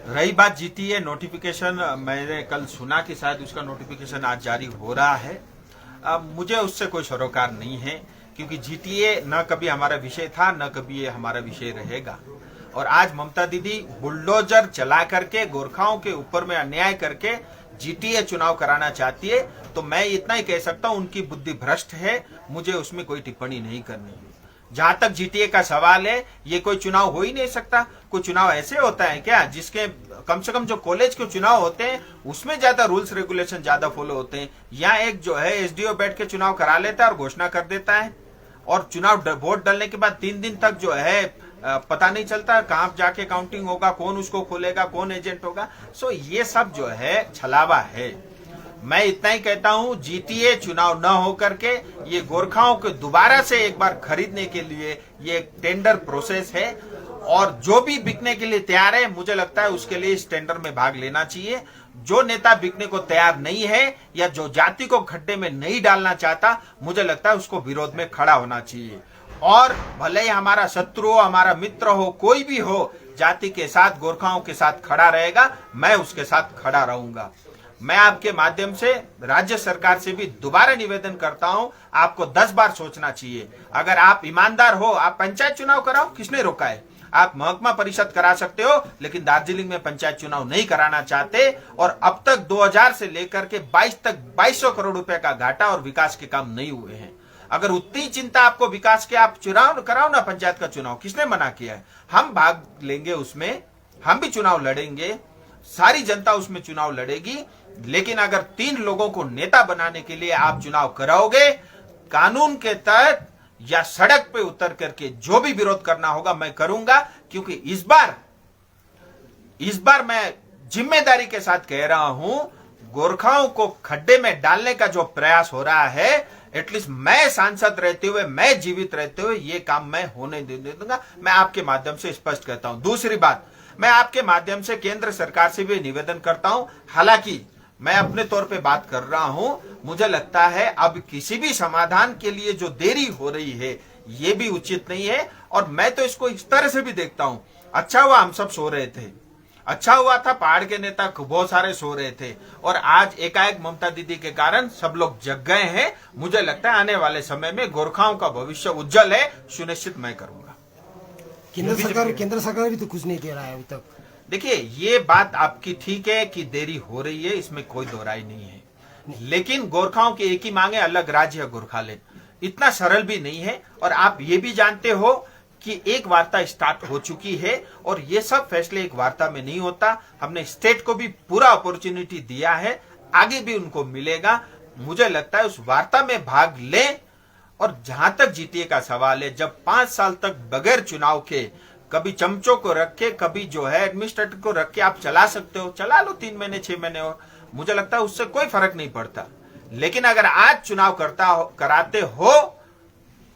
रही बात GTA notification, मैंने कल सुना कि शायद उसका नोटिफिकेशन आज जारी हो रहा है। मुझे उससे कोई सरोकार नहीं है, क्योंकि जीटीए न कभी हमारा विषय था, न कभी ये हमारा विषय रहेगा। और आज ममता दीदी बुलडोजर चला करके गोरखाओं के ऊपर में अन्याय करके जीटीए चुनाव कराना चाहती है, तो मैं इतना ही कह सकता हूं उनकी बुद्धि भ्रष्ट है, मुझे उसमें कोई टिप्पणी नहीं करनी है। जहां तक जीटीए का सवाल है, ये कोई चुनाव हो ही नहीं सकता। कोई चुनाव ऐसे होता है क्या जिसके कम से कम जो कॉलेज के चुनाव होते हैं उसमें ज्यादा रूल्स रेगुलेशन ज्यादा फॉलो होते हैं। यहाँ एक जो है एसडीओ बैठ के चुनाव करा लेता है और घोषणा कर देता है, और चुनाव वोट डालने के बाद 3 दिन तक जो है पता नहीं चलता कहां जाके काउंटिंग होगा, कौन उसको खोलेगा, कौन एजेंट होगा। सो ये सब जो है छलावा है। मैं इतना ही कहता हूं, जीटीए चुनाव न होकर के ये गोरखाओं को दोबारा से एक बार खरीदने के लिए ये टेंडर प्रोसेस है, और जो भी बिकने के लिए तैयार है मुझे लगता है उसके लिए इस टेंडर में भाग लेना चाहिए। जो नेता बिकने को तैयार नहीं है या जो जाति को खड्डे में नहीं डालना चाहता, मुझे लगता है उसको विरोध में खड़ा होना चाहिए। और भले ही हमारा शत्रु हो, हमारा मित्र हो, कोई भी हो, जाति के साथ गोरखाओं के साथ खड़ा रहेगा, मैं उसके साथ खड़ा रहूंगा। मैं आपके माध्यम से राज्य सरकार से भी दोबारा निवेदन करता हूं, आपको 10 बार सोचना चाहिए। अगर आप ईमानदार हो, आप पंचायत चुनाव कराओ, किसने रोका है? आप महकमा परिषद करा सकते हो, लेकिन दार्जिलिंग में पंचायत चुनाव नहीं कराना चाहते। और अब तक 2000 से लेकर के 22 तक 2200 करोड़ रुपए का घाटा और विकास के काम नहीं हुए हैं। अगर उतनी चिंता आपको विकास के, आप चुनाव कराओ ना, पंचायत का चुनाव। किसने मना किया है? हम भाग लेंगे उसमें, हम भी चुनाव लड़ेंगे, सारी जनता उसमें चुनाव लड़ेगी। लेकिन अगर 3 लोगों को नेता बनाने के लिए आप चुनाव कराओगे, कानून के तहत या सड़क पे उतर करके जो भी विरोध करना होगा मैं करूंगा। क्योंकि इस बार मैं जिम्मेदारी के साथ कह रहा हूं, गोरखाओं को खड्डे में डालने का जो प्रयास हो रहा है, एटलीस्ट मैं सांसद रहते हुए, मैं जीवित रहते हुए ये काम मैं होने दे दूंगा। मैं आपके माध्यम से स्पष्ट कहता हूं। दूसरी बात, मैं आपके माध्यम से केंद्र सरकार से भी निवेदन करता हूं। हालांकि मैं अपने तौर पे बात कर रहा हूं, मुझे लगता है अब किसी भी समाधान के लिए जो देरी हो रही है ये भी उचित नहीं है। और मैं तो इसको इस तरह से भी देखता हूं, अच्छा हुआ हम सब सो रहे थे, अच्छा हुआ था पहाड़ के नेता बहुत सारे सो रहे थे, और आज एकाएक ममता दीदी के कारण सब लोग जग गए हैं। मुझे लगता है आने वाले समय में गोरखाओं का भविष्य उज्जवल है, सुनिश्चित मैं करूंगा। केंद्र सरकार भी तो कुछ नहीं दे रहा है अभी तक। देखिए, ये बात आपकी ठीक है कि देरी हो रही है, इसमें कोई दो राय नहीं है। लेकिन गोरखाओं की एक ही मांग है, अलग राज्य है गोरखालैंड। इतना सरल भी नहीं है। और आप ये भी जानते हो कि एक वार्ता स्टार्ट हो चुकी है, और ये सब फैसले एक वार्ता में नहीं होता। हमने स्टेट को भी पूरा अपॉर्चुनिटी दिया है, आगे भी उनको मिलेगा। मुझे लगता है उस वार्ता में भाग लें। और जहां तक जीटीए का सवाल है, जब 5 साल तक बगैर चुनाव के, कभी चमचों को रख के, कभी जो है एडमिनिस्ट्रेटर को रख के आप चला सकते हो, चला लो 3 महीने 6 महीने, और मुझे लगता है उससे कोई फर्क नहीं पड़ता। लेकिन अगर आज चुनाव कराते हो,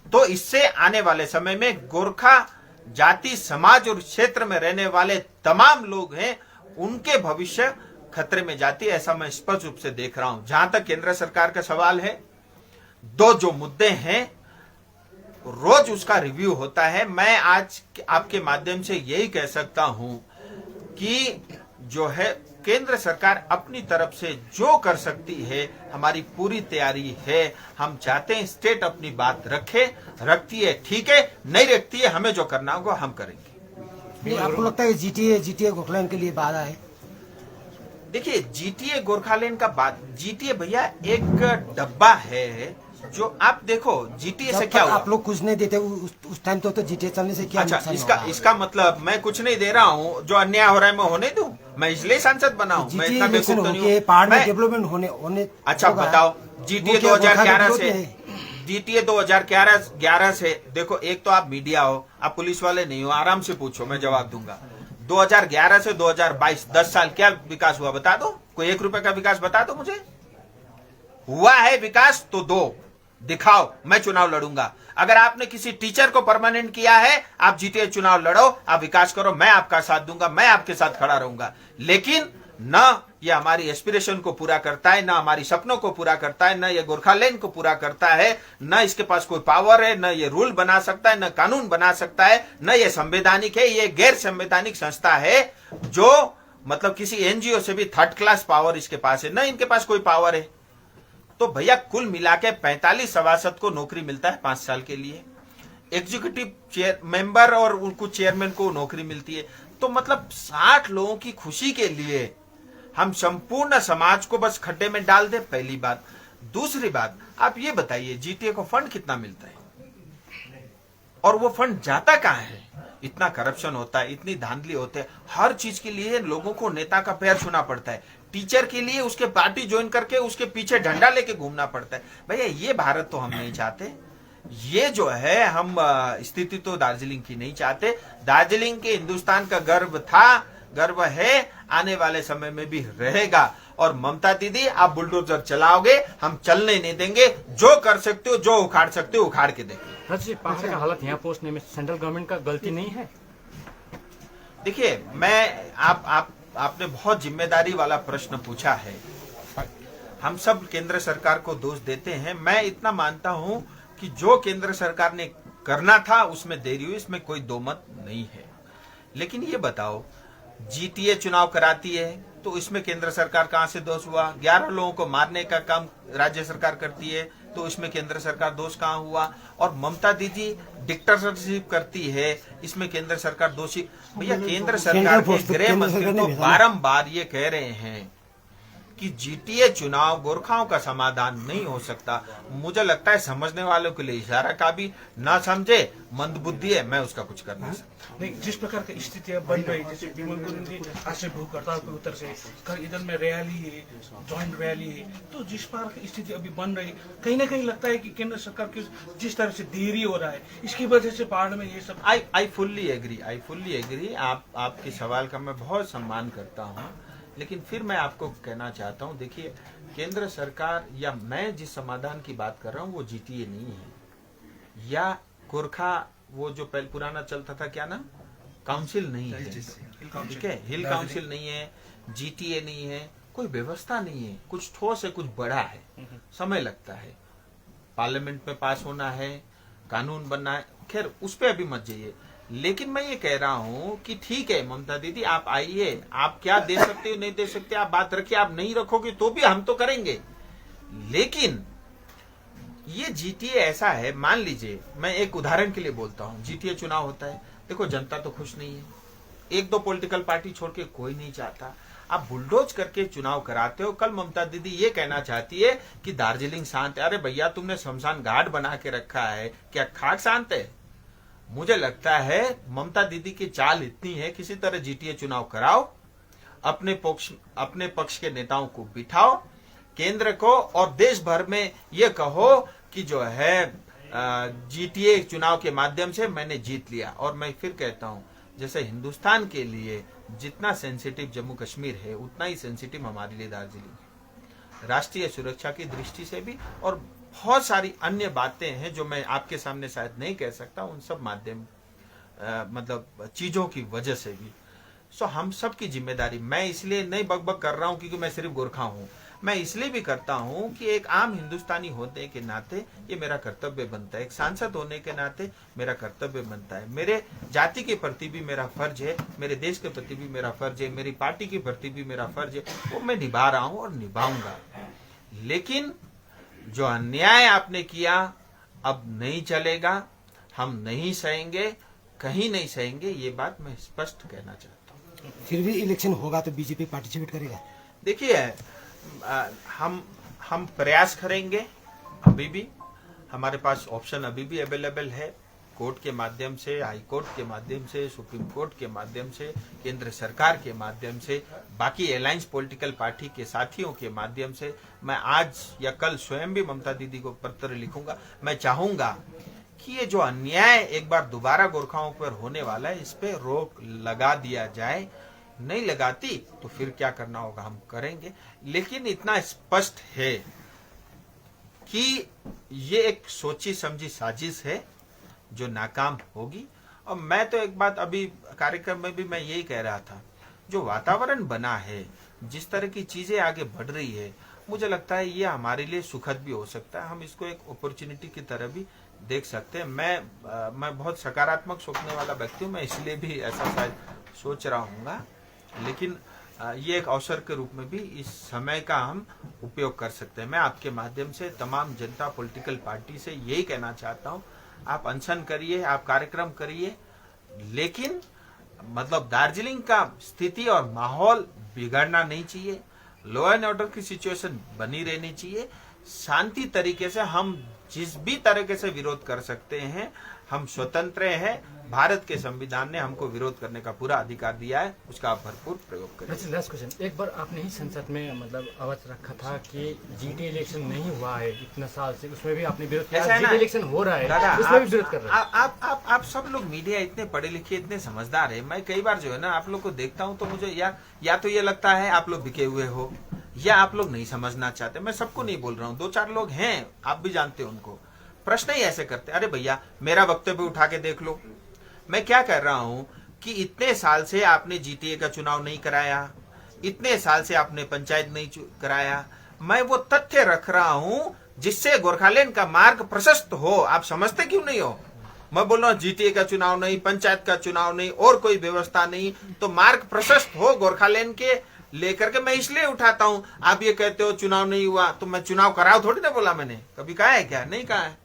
तो इससे आने वाले समय में गोरखा जाति समाज और क्षेत्र में रहने वाले तमाम लोग हैं, उनके भविष्य खतरे में जाती है, ऐसा मैं स्पष्ट रूप से देख रहा हूं। जहां तक केंद्र सरकार का सवाल है, 2 जो मुद्दे हैं, रोज उसका रिव्यू होता है। मैं आज आपके माध्यम से यही कह सकता हूं कि जो है केंद्र सरकार अपनी तरफ से जो कर सकती है, हमारी पूरी तैयारी है। हम चाहते हैं स्टेट अपनी बात रखती है, ठीक है, नहीं रखती है, हमें जो करना होगा हम करेंगे। आपको लगता है जीटीए गोरखालैंड के लिए बाधा है? देखिए, जीटीए गोरखालैंड का बात, जीटीए भैया एक डब्बा है जो आप देखो, जीटीए से क्या हुआ? आप लोग कुछ नहीं देते उस टाइम तो जीटीए चलने से क्या अच्छा, नुकसान इसका मतलब मैं कुछ नहीं दे रहा हूँ, जो अन्याय हो रहा है मैं होने दूं? मैं इसलिए सांसद बना हूँ? मैं इतना बेवकूफ तो नहीं हूँ। पहाड़ में डेवलपमेंट होने अच्छा बताओ, जीटीए 2011 से देखो, एक तो आप मीडिया हो, आप पुलिस वाले नहीं हो, आराम से पूछो, मैं जवाब दूंगा। 2011 से 2022 10 साल क्या विकास हुआ बता दो? कोई 1 रुपए का विकास बता दो मुझे। हुआ है विकास तो दो, दिखाओ, मैं चुनाव लड़ूंगा। अगर आपने किसी टीचर को परमानेंट किया है, आप जीटीए चुनाव लड़ो, आप विकास करो, मैं आपका साथ दूंगा, मैं आपके साथ खड़ा रहूंगा। लेकिन न ये हमारी एस्पिरेशन को पूरा करता है, न हमारी सपनों को पूरा करता है, न ये गोरखालैंड को पूरा करता है, न इसके पास कोई पावर है, न ये रूल बना सकता है, न कानून बना सकता है, न ये संवैधानिक है। ये गैर संवैधानिक संस्था है जो मतलब किसी एनजीओ से भी थर्ड क्लास पावर इसके पास है, न इनके पास कोई पावर है। तो भैया कुल मिला के 45 सभासद को नौकरी मिलता है 5 साल के लिए, एग्जीक्यूटिव मेंबर और उनको चेयरमैन को नौकरी मिलती है। तो मतलब 60 लोगों की खुशी के लिए हम संपूर्ण समाज को बस खड्डे में डाल दे, पहली बात। दूसरी बात, आप ये बताइए जीटीए को फंड कितना मिलता है और वो फंड जाता कहाँ है? इतना करप्शन होता है, इतनी धांधली होते हैं, हर चीज के लिए लोगों को नेता का पैर छूना पड़ता है। टीचर के लिए उसके पार्टी ज्वाइन करके उसके पीछे झंडा लेके घूमना पड़ता है। भैया ये भारत तो हम नहीं चाहते। ये जो है हम स्थिति तो दार्जिलिंग की नहीं चाहते। दार्जिलिंग के हिंदुस्तान का गर्व था, गर्व है, आने वाले समय में भी रहेगा। और ममता दीदी आप बुलडोजर चलाओगे, हम चलने नहीं देंगे। जो कर सकते हो, जो उखाड़ सकते हो उखाड़ के देखो। जी, पहाड़ का हालत यहाँ पहुंचने में सेंट्रल गवर्नमेंट का गलती नहीं है? देखिए, मैं आपने बहुत जिम्मेदारी वाला प्रश्न पूछा है। हम सब केंद्र सरकार को दोष देते हैं। मैं इतना मानता हूं कि जो केंद्र सरकार ने करना था उसमें देरी हुई, इसमें कोई दो मत नहीं है। लेकिन ये बताओ, जीटीए चुनाव कराती है तो इसमें केंद्र सरकार कहां से दोष हुआ? 11 लोगों को मारने का काम राज्य सरकार करती है तो इसमें केंद्र सरकार दोष कहां हुआ? और ममता दीदी डिक्टेटरशिप करती है, इसमें केंद्र सरकार दोषी? भैया केंद्र सरकार के गृह मंत्री तो बारंबार ये कह रहे हैं कि जीटीए चुनाव गोरखाओं का समाधान नहीं हो सकता। मुझे लगता है समझने वालों के लिए इशारा का भी ना समझे, मंदबुद्धि है, मैं उसका कुछ कर नहीं सकता। नहीं, जिस प्रकार की स्थितियां बन रही, जैसे विमल गुरुंग जी आज से भूख हड़ताल के उत्तर से कल इधर में रैली है, जॉइंट रैली है, तो जिस प्रकार की स्थिति अभी बन रही, कहीं ना कहीं लगता है कि केंद्र सरकार की जिस तरह से देरी हो रहा है, इसकी वजह से पहाड़ में ये सब। I fully agree. आपके सवाल का मैं बहुत सम्मान करता हूँ, लेकिन फिर मैं आपको कहना चाहता हूं, देखिए केंद्र सरकार या मैं जिस समाधान की बात कर रहा हूं वो जीटीए नहीं है, या गोरखा वो जो पहले पुराना चलता था, क्या नाम, काउंसिल नहीं है, ठीक है, हिल काउंसिल नहीं है, जीटीए नहीं है, कोई व्यवस्था नहीं है। कुछ ठोस है, कुछ बड़ा है, समय लगता है, पार्लियामेंट में पास होना है, कानून बनना है, खैर उस पर अभी मत जाइए। लेकिन मैं ये कह रहा हूं कि ठीक है ममता दीदी, आप आइए, आप क्या दे सकते हो नहीं दे सकते आप बात रखिए, आप नहीं रखोगे तो भी हम तो करेंगे। लेकिन ये जीटीए ऐसा है, मान लीजिए मैं एक उदाहरण के लिए बोलता हूं, जीटीए चुनाव होता है, देखो जनता तो खुश नहीं है, 1-2 पॉलिटिकल पार्टी छोड़ के कोई नहीं चाहता, आप बुलडोज करके चुनाव कराते हो। कल ममता दीदी ये कहना चाहती है कि दार्जिलिंग शांत है। अरे भैया तुमने शमशान घाट बना के रखा है, क्या खाट शांत है? मुझे लगता है ममता दीदी की चाल इतनी है, किसी तरह जीटीए चुनाव कराओ, अपने पक्ष के नेताओं को बिठाओ, केंद्र को और देश भर में ये कहो कि जो है जीटीए चुनाव के माध्यम से मैंने जीत लिया। और मैं फिर कहता हूं, जैसे हिंदुस्तान के लिए जितना सेंसिटिव जम्मू कश्मीर है, उतना ही सेंसिटिव हमारे लिए दार्जिलिंग है, राष्ट्रीय सुरक्षा की दृष्टि से भी, और बहुत सारी अन्य बातें हैं जो मैं आपके सामने शायद नहीं कह सकता, उन सब माध्यम मतलब चीजों की वजह से भी। सो हम सब की जिम्मेदारी, मैं इसलिए नहीं बकबक कर रहा हूं क्योंकि मैं सिर्फ गोरखा हूं, मैं इसलिए भी करता हूं कि एक आम हिंदुस्तानी होने के नाते ये मेरा कर्तव्य बनता है, एक सांसद होने के नाते मेरा कर्तव्य बनता है, मेरे जाति के प्रति भी मेरा फर्ज है, मेरे देश के प्रति भी मेरा फर्ज है, मेरी पार्टी के प्रति भी मेरा फर्ज है, वो मैं निभा रहा हूं और निभाऊंगा। लेकिन जो अन्याय आपने किया अब नहीं चलेगा, हम नहीं सहेंगे, कहीं नहीं सहेंगे, ये बात मैं स्पष्ट कहना चाहता हूँ। फिर भी इलेक्शन होगा तो बीजेपी पार्टिसिपेट करेगा? देखिए हम प्रयास करेंगे, अभी भी हमारे पास ऑप्शन अभी भी अवेलेबल है, कोर्ट के माध्यम से, हाई कोर्ट के माध्यम से, सुप्रीम कोर्ट के माध्यम से, केंद्र सरकार के माध्यम से, बाकी अलायंस पॉलिटिकल पार्टी के साथियों के माध्यम से। मैं आज या कल स्वयं भी ममता दीदी को पत्र लिखूंगा। मैं चाहूंगा कि ये जो अन्याय एक बार दोबारा गोरखाओं पर होने वाला है, इस पे रोक लगा दिया जाए। नहीं लगाती तो फिर क्या करना होगा हम करेंगे, लेकिन इतना स्पष्ट है कि ये एक सोची समझी साजिश है जो नाकाम होगी। और मैं तो एक बात अभी कार्यक्रम में भी मैं यही कह रहा था, जो वातावरण बना है, जिस तरह की चीजें आगे बढ़ रही है, मुझे लगता है ये हमारे लिए सुखद भी हो सकता है, हम इसको एक अपॉर्चुनिटी की तरह भी देख सकते हैं। मैं बहुत सकारात्मक सोचने वाला व्यक्ति हूँ, मैं इसलिए भी ऐसा शायद सोच रहा हूँ। लेकिन ये एक अवसर के रूप में भी इस समय का हम उपयोग कर सकते हैं। मैं आपके माध्यम से तमाम जनता पॉलिटिकल पार्टी से यही कहना चाहता हूं, आप अनशन करिए, आप कार्यक्रम करिए, लेकिन मतलब दार्जिलिंग का स्थिति और माहौल बिगड़ना नहीं चाहिए। लॉ एंड ऑर्डर की सिचुएशन बनी रहनी चाहिए। शांति तरीके से हम जिस भी तरीके से विरोध कर सकते हैं, हम स्वतंत्र हैं। भारत के संविधान ने हमको विरोध करने का पूरा अधिकार दिया है, उसका आप भरपूर प्रयोग करें। लास्ट क्वेश्चन, एक बार आपने ही संसद में मतलब आवाज रखा था कि जीटी इलेक्शन नहीं हुआ है इतना साल से, उसमें भी आपने विरोध किया। जीटी इलेक्शन हो रहा है, दादा, उसमें भी विरोध कर रहे हैं। आप सब लोग मीडिया इतने पढ़े लिखे, इतने समझदार है। मैं कई बार जो है ना आप लोग को देखता हूं तो मुझे या तो ये लगता है आप लोग बिके हुए हो, या आप लोग नहीं समझना चाहते। मैं सबको नहीं बोल रहा हूँ, 2-4 लोग हैं, आप भी जानते हो उनको। प्रश्न ही ऐसे करते, अरे भैया मेरा वक्तव्य उठा के देख लो। मैं क्या कह रहा हूं कि इतने साल से आपने जीटीए का चुनाव नहीं कराया, इतने साल से आपने पंचायत नहीं कराया। मैं वो तथ्य रख रहा हूं जिससे गोरखालैंड का मार्ग प्रशस्त हो। आप समझते क्यों नहीं हो? मैं बोल रहा हूं जीटीए का चुनाव नहीं, पंचायत का चुनाव नहीं, और कोई व्यवस्था नहीं, तो मार्ग प्रशस्त हो गोरखालैंड के लेकर के मैं इसलिए उठाता हूं। आप ये कहते हो चुनाव नहीं हुआ तो मैं चुनाव कराओ थोड़ी ना बोला मैंने, कभी कहा है क्या? नहीं कहा है।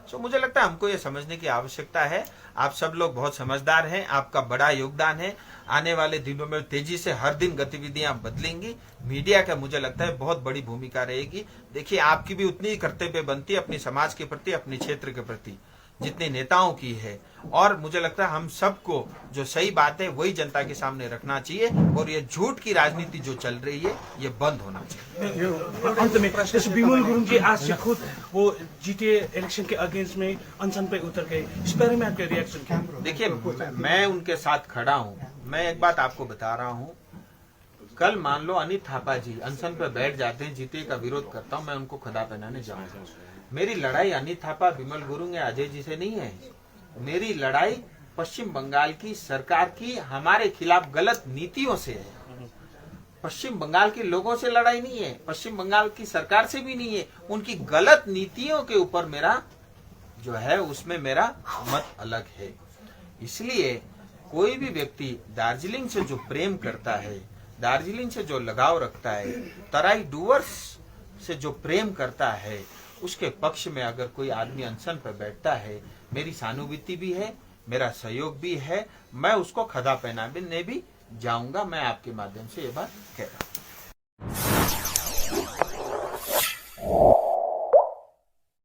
तो मुझे लगता है हमको ये समझने की आवश्यकता है। आप सब लोग बहुत समझदार हैं, आपका बड़ा योगदान है। आने वाले दिनों में तेजी से हर दिन गतिविधियां बदलेंगी। मीडिया का मुझे लगता है बहुत बड़ी भूमिका रहेगी। देखिए आपकी भी उतनी ही कर्तव्य बनती है अपने समाज के प्रति, अपने क्षेत्र के प्रति, जितने नेताओं की है। और मुझे लगता है हम सबको जो सही बात है वही जनता के सामने रखना चाहिए, और ये झूठ की राजनीति जो चल रही है ये बंद होना चाहिए। अंत में जैसे बिमल गुरुङ जी आज से खुद वो जीटीए इलेक्शन के अगेंस्ट में अनशन पे उतर गए, इस बारे में आपके रिएक्शन क्या? देखिए मैं उनके साथ खड़ा हूँ। मैं एक बात आपको बता रहा हूँ, कल मान लो अनित थापा जी अनशन पे बैठ जाते हैं, जीटीए का विरोध करता हूँ, मैं उनको खड़ा पहनाने जाऊंगा। मेरी लड़ाई अनित थापा, बिमल गुरुङ या अजय जी से नहीं है। मेरी लड़ाई पश्चिम बंगाल की सरकार की हमारे खिलाफ गलत नीतियों से है। पश्चिम बंगाल के लोगों से लड़ाई नहीं है, पश्चिम बंगाल की सरकार से भी नहीं है। उनकी गलत नीतियों के ऊपर मेरा जो है उसमें मेरा मत अलग है। इसलिए कोई भी व्यक्ति दार्जिलिंग से जो प्रेम करता है, दार्जिलिंग से जो लगाव रखता है, तराई डूवर्स से जो प्रेम करता है, उसके पक्ष में अगर कोई आदमी अनशन पर बैठता है, मेरी सहानुभूति भी है, मेरा सहयोग भी है। मैं उसको खदा पहनाने भी जाऊंगा। मैं आपके माध्यम से ये बात कह रहा हूँ।